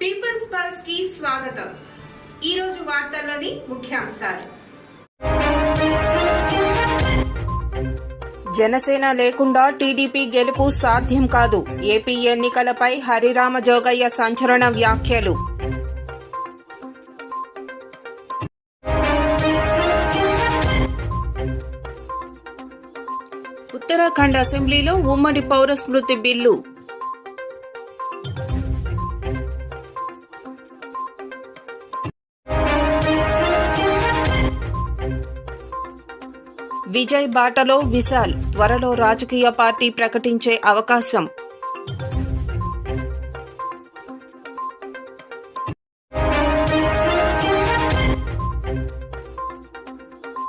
Peoples pulse కి స్వాగతం. ఈ రోజు వార్తల్లోని ముఖ్యాంశాలు. జనసేన లేకుండా టీడీపీ గెలుపు సాధ్యం కాదు. ఏపీ ఎన్నికలపై హరిరామ జోగయ్య సంచలన వ్యాఖ్యలు. ఉత్తరాఖండ్ అసెంబ్లీలో ఉమ్మడి పౌర స్మృతి బిల్లు. విజయ్ బాటలో విశాల్, త్వరలో రాజకీయ పార్టీ ప్రకటించే అవకాశం.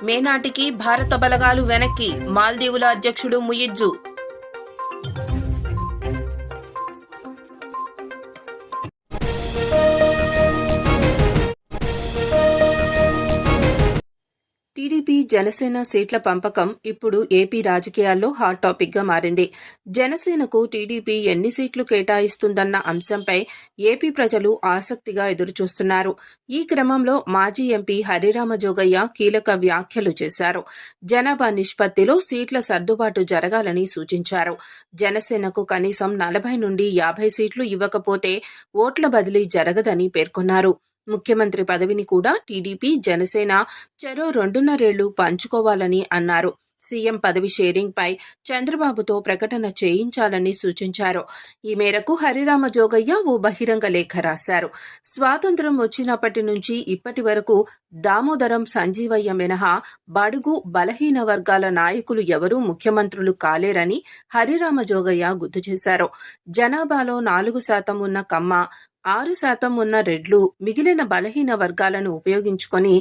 మే నాటికి భారత బలగాలు వెనక్కి, మాల్దీవుల అధ్యక్షుడు ముయిజ్జు. టీడీపీ జనసేన సీట్ల పంపకం ఇప్పుడు ఏపీ రాజకీయాల్లో హాట్ టాపిక్ గా మారింది. జనసేనకు టీడీపీ ఎన్ని సీట్లు కేటాయిస్తుందన్న అంశంపై ఏపీ ప్రజలు ఆసక్తిగా ఎదురుచూస్తున్నారు. ఈ క్రమంలో మాజీ ఎంపీ హరిరామ జోగయ్య కీలక వ్యాఖ్యలు చేశారు. జనాభా నిష్పత్తిలో సీట్ల సర్దుబాటు జరగాలని సూచించారు. జనసేనకు కనీసం 40 నుండి 50 సీట్లు ఇవ్వకపోతే ఓట్ల బదిలీ జరగదని పేర్కొన్నారు. ముఖ్యమంత్రి పదవిని కూడా టీడీపీ జనసేన చెరో 2.5 ఏళ్లు పంచుకోవాలని అన్నారు. సీఎం పదవి షేరింగ్ పై చంద్రబాబుతో ప్రకటన చేయించాలని సూచించారు. ఈ మేరకు హరిరామ జోగయ్య ఓ బహిరంగ లేఖ రాశారు. స్వాతంత్ర్యం వచ్చినప్పటి నుంచి ఇప్పటి వరకు దామోదరం సంజీవయ్య మినహా బడుగు బలహీన వర్గాల నాయకులు ఎవరూ ముఖ్యమంత్రులు కాలేరని హరిరామ జోగయ్య గుర్తు చేశారు. జనాభాలో 4% ఉన్న కమ్మ, 6% ఉన్న రెడ్లు మిగిలిన బలహీన వర్గాలను ఉపయోగించుకొని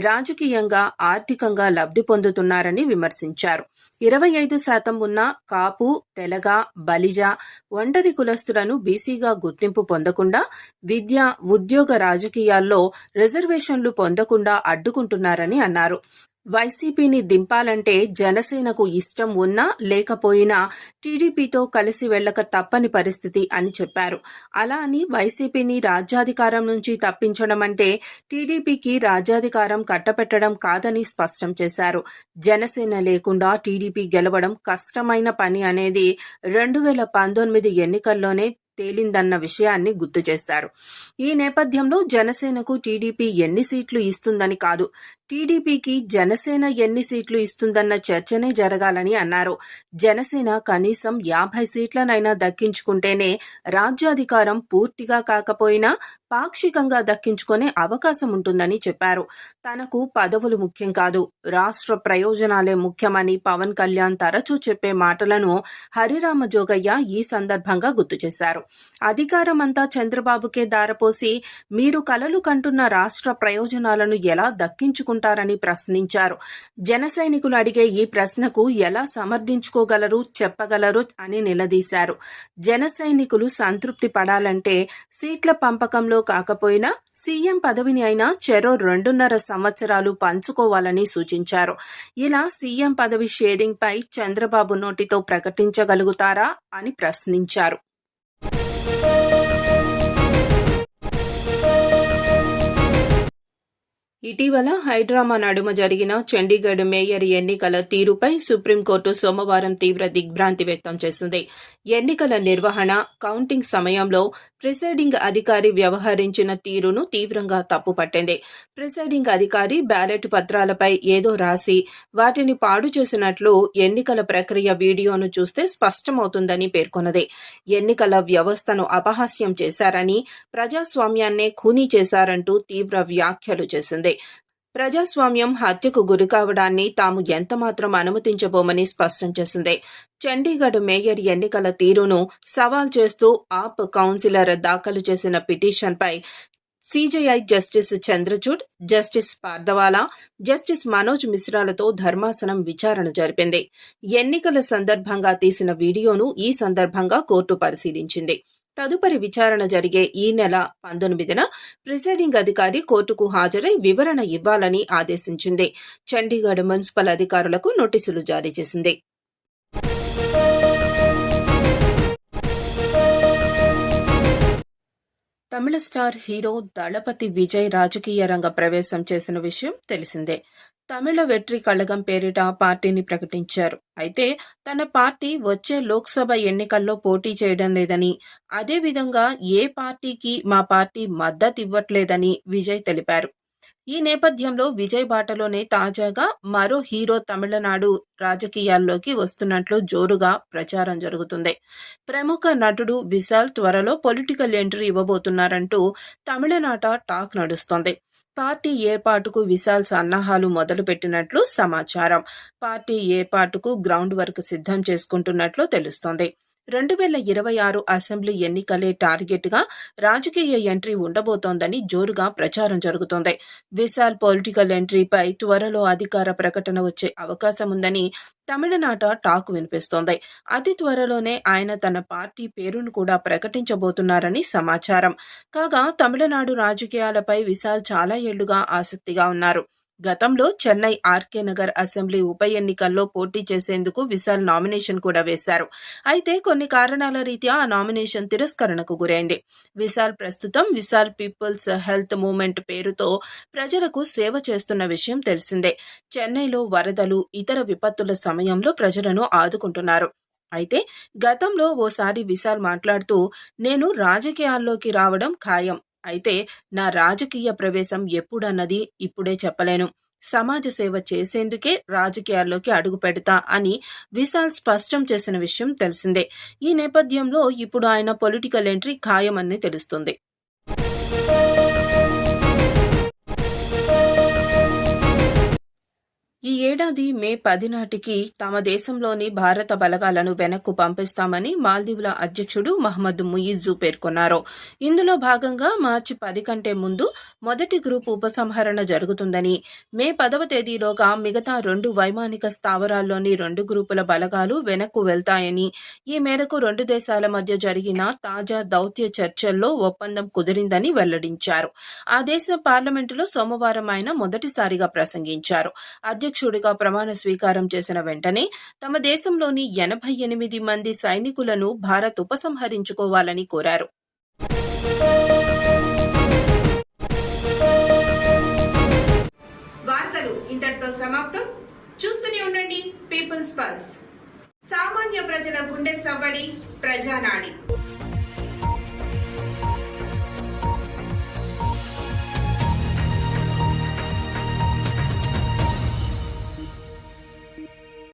రాజకీయంగా ఆర్థికంగా లబ్ధి పొందుతున్నారని విమర్శించారు. 25% ఉన్న కాపు, తెలగ, బలిజ, ఒంటరి కులస్తులను బీసీగా గుర్తింపు పొందకుండా విద్య, ఉద్యోగ, రాజకీయాల్లో రిజర్వేషన్లు పొందకుండా అడ్డుకుంటున్నారని అన్నారు. వైసీపీని దింపాలంటే జనసేనకు ఇష్టం ఉన్నా లేకపోయినా టీడీపీతో కలిసి వెళ్లక తప్పని పరిస్థితి అని చెప్పారు. అలా అని వైసీపీని రాజ్యాధికారం నుంచి తప్పించడం అంటే టీడీపీకి రాజ్యాధికారం కట్టపెట్టడం కాదని స్పష్టం చేశారు. జనసేన లేకుండా టీడీపీ గెలవడం కష్టమైన పని అనేది 2019 ఎన్నికల్లోనే తేలిందన్న విషయాన్ని గుర్తు చేశారు. ఈ నేపథ్యంలో జనసేనకు టీడీపీ ఎన్ని సీట్లు ఇస్తుందని కాదు, టీడీపీకి జనసేన ఎన్ని సీట్లు ఇస్తుందన్న చర్చనే జరగాలని అన్నారు. జనసేన కనీసం 50 సీట్లనైనా దక్కించుకుంటేనే రాజ్యాధికారం పూర్తిగా కాకపోయినా పాక్షికంగా దక్కించుకునే అవకాశం ఉంటుందని చెప్పారు. తనకు పదవులు ముఖ్యం కాదు, రాష్ట్ర ప్రయోజనాలే ముఖ్యమని పవన్ కళ్యాణ్ తరచూ చెప్పే మాటలను హరిరామ జోగయ్య ఈ సందర్భంగా గుర్తు చేశారు. అధికారం అంతా చంద్రబాబుకే దారపోసి మీరు కలలు కంటున్న రాష్ట్ర ప్రయోజనాలను ఎలా దక్కించుకుంటారని ప్రశ్నించారు. జన సైనికులు అడిగే ఈ ప్రశ్నకు ఎలా సమర్థించుకోగలరు, చెప్పగలరు అని నిలదీశారు. జన సైనికులు సంతృప్తి పడాలంటే సీట్ల పంపకంలో కాకపోయినా సీఎం పదవిని అయినా చెరో 2.5 సంవత్సరాలు పంచుకోవాలని సూచించారు. ఇలా సీఎం పదవి షేరింగ్ పై చంద్రబాబు నోటితో ప్రకటించగలుగుతారా అని ప్రశ్నించారు. ఇటీవల హైడ్రామా నడుమ జరిగిన చండీగఢ్ మేయర్ ఎన్నికల తీరుపై సుప్రీంకోర్టు సోమవారం తీవ్ర దిగ్భ్రాంతి వ్యక్తం చేసింది. ఎన్నికల నిర్వహణ, కౌంటింగ్ సమయంలో ప్రిసైడింగ్ అధికారి వ్యవహరించిన తీరును తీవ్రంగా తప్పుపట్టింది. ప్రిసైడింగ్ అధికారి బ్యాలెట్ పత్రాలపై ఏదో రాసి వాటిని పాడు చేసినట్లు ఎన్నికల ప్రక్రియ వీడియోను చూస్తే స్పష్టమవుతుందని పేర్కొన్నది. ఎన్నికల వ్యవస్థను అపహాస్యం చేశారని, ప్రజాస్వామ్యాన్నే ఖూనీ చేశారంటూ తీవ్ర వ్యాఖ్యలు చేసింది. ప్రజాస్వామ్యం హత్యకు గురికావడాన్ని తాము ఎంతమాత్రం అనుమతించబోమని స్పష్టం చేసింది. చండీగఢ్ మేయర్ ఎన్నికల తీరును సవాల్ చేస్తూ ఆప్ కౌన్సిలర్ దాఖలు చేసిన పిటిషన్పై CJI justice Chandrachud, justice Pardiwala, justice Manoj మిశ్రాలతో ధర్మాసనం విచారణ జరిపింది. ఎన్నికల సందర్భంగా తీసిన వీడియోను ఈ సందర్భంగా కోర్టు పరిశీలించింది. తదుపరి విచారణ జరిగే ఈ నెల 19న ప్రిసైడింగ్ అధికారి కోర్టుకు హాజరై వివరణ ఇవ్వాలని ఆదేశించింది. చండీగఢ్ మున్సిపల్ అధికారులకు నోటీసులు జారీ చేసింది. తమిళ స్టార్ హీరో దళపతి విజయ్ రాజకీయ రంగ ప్రవేశం చేసిన విషయం తెలిసిందే. తమిళ వెట్రి కళగం పేరిట పార్టీని ప్రకటించారు. అయితే తన పార్టీ వచ్చే లోక్సభ ఎన్నికల్లో పోటీ చేయడం లేదని, అదేవిధంగా ఏ పార్టీకి మా పార్టీ మద్దతివ్వట్లేదని విజయ్ తెలిపారు. ఈ నేపథ్యంలో విజయ్ బాటలోనే తాజాగా మరో హీరో తమిళనాడు రాజకీయాల్లోకి వస్తున్నట్లు జోరుగా ప్రచారం జరుగుతుంది. ప్రముఖ నటుడు విశాల్ త్వరలో పొలిటికల్ ఎంట్రీ ఇవ్వబోతున్నారంటూ తమిళనాట టాక్ నడుస్తోంది. పార్టీ ఏర్పాటుకు విశాల్ సన్నాహాలు మొదలుపెట్టినట్లు సమాచారం. పార్టీ ఏర్పాటుకు గ్రౌండ్ వర్క్ సిద్ధం చేసుకుంటున్నట్లు తెలుస్తోంది. 2026 అసెంబ్లీ ఎన్నికలే టార్గెట్గా రాజకీయ ఎంట్రీ ఉండబోతోందని జోరుగా ప్రచారం జరుగుతోంది. విశాల్ పొలిటికల్ ఎంట్రీపై త్వరలో అధికార ప్రకటన వచ్చే అవకాశముందని తమిళనాట టాక్ వినిపిస్తోంది. అతి త్వరలోనే ఆయన తన పార్టీ పేరును కూడా ప్రకటించబోతున్నారని సమాచారం. కాగా తమిళనాడు రాజకీయాలపై విశాల్ చాలా ఏళ్లుగా ఆసక్తిగా ఉన్నారు. గతంలో చెన్నై ఆర్కే నగర్ అసెంబ్లీ ఉప ఎన్నికల్లో పోటీ చేసేందుకు విశాల్ నామినేషన్ కూడా వేశారు. అయితే కొన్ని కారణాల రీత్యా ఆ నామినేషన్ తిరస్కరణకు గురైంది. విశాల్ ప్రస్తుతం విశాల్ పీపుల్స్ హెల్త్ మూవ్మెంట్ పేరుతో ప్రజలకు సేవ చేస్తున్న విషయం తెలిసిందే. చెన్నైలో వరదలు, ఇతర విపత్తుల సమయంలో ప్రజలను ఆదుకుంటున్నారు. అయితే గతంలో ఓసారి విశాల్ మాట్లాడుతూ, నేను రాజకీయాల్లోకి రావడం ఖాయం, అయితే నా రాజకీయ ప్రవేశం ఎప్పుడన్నది ఇప్పుడే చెప్పలేను, సమాజ సేవ చేసేందుకే రాజకీయాల్లోకి అడుగు పెడతా అని విశాల్ స్పష్టం చేసిన విషయం తెలిసిందే. ఈ నేపథ్యంలో ఇప్పుడు ఆయన పొలిటికల్ ఎంట్రీ ఖాయమని తెలుస్తుంది. ఈ ఏడాది మే 10 నాటికి తమ దేశంలోని భారత బలగాలను వెనక్కు పంపిస్తామని మాల్దీవుల అధ్యక్షుడు మహ్మద్ ముయిజ్జు పేర్కొన్నారు. ఇందులో భాగంగా మార్చి 10 కంటే ముందు మొదటి గ్రూపు ఉపసంహరణ జరుగుతుందని, మే 10వ తేదీలోగా మిగతా 2 వైమానిక స్థావరాల్లోని 2 గ్రూపుల బలగాలు వెనక్కు వెళ్తాయని, ఈ మేరకు 2 దేశాల మధ్య జరిగిన తాజా దౌత్య చర్చల్లో ఒప్పందం కుదిరిందని వెల్లడించారు. ఆ దేశ పార్లమెంటులో సోమవారం ఆయన మొదటిసారిగా ప్రసంగించారు. అధ్యక్షుడిగా ప్రమాణ స్వీకారం చేసిన వెంటనే తమ దేశంలోని 88 మంది సైనికులను భారత్ ఉపసంహరించుకోవాలని కోరారు. వార్తలు ఇంతటితో సమాప్తం. చూస్తూనే ఉండండి పీపుల్స్ పల్స్. సామాన్య ప్రజల గుండె సవ్వడి, ప్రజానాడి.